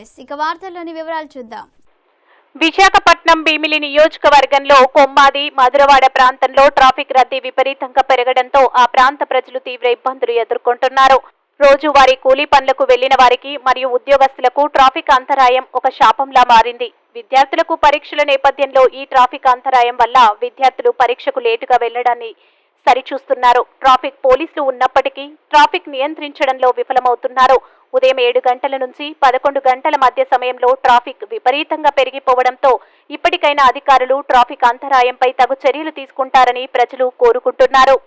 News ఇక వార్తల్లోని వివరాలు చూద్దాం. విశాఖపట్నం భీమిలి నియోజకవర్గంలో కొమ్మాది మధురవాడ ప్రాంతంలో ట్రాఫిక్ రద్దీ విపరీతంగా పెరగడంతో ఆ ప్రాంత ప్రజలు తీవ్ర ఇబ్బందులు ఎదుర్కొంటున్నారు. రోజువారీ కూలీ పనులకు వెళ్లిన వారికి మరియు ఉద్యోగస్తులకు ట్రాఫిక్ అంతరాయం ఒక శాపంలా మారింది. విద్యార్థులకు పరీక్షల నేపథ్యంలో ఈ ట్రాఫిక్ అంతరాయం వల్ల విద్యార్థులు పరీక్షకు లేటుగా వెళ్లడాన్ని సరిచూస్తున్నారు. ట్రాఫిక్ పోలీసులు ఉన్నప్పటికీ ట్రాఫిక్ నియంత్రించడంలో విఫలమవుతున్నారు. ఉదయం 7 గంటల నుంచి 11 గంటల మధ్య సమయంలో ట్రాఫిక్ విపరీతంగా పెరిగిపోవడంతో ఇప్పటికైనా అధికారులు ట్రాఫిక్ అంతరాయంపై తగు చర్యలు తీసుకుంటారని ప్రజలు కోరుకుంటున్నారు.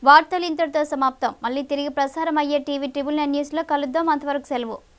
వార్తలు ఇంతటితో సమాప్తం. మళ్ళీ తిరిగి ప్రసారం అయ్యే టీవీ 9 న్యూస్లో కలుద్దాం. అంతవరకు సెలవు.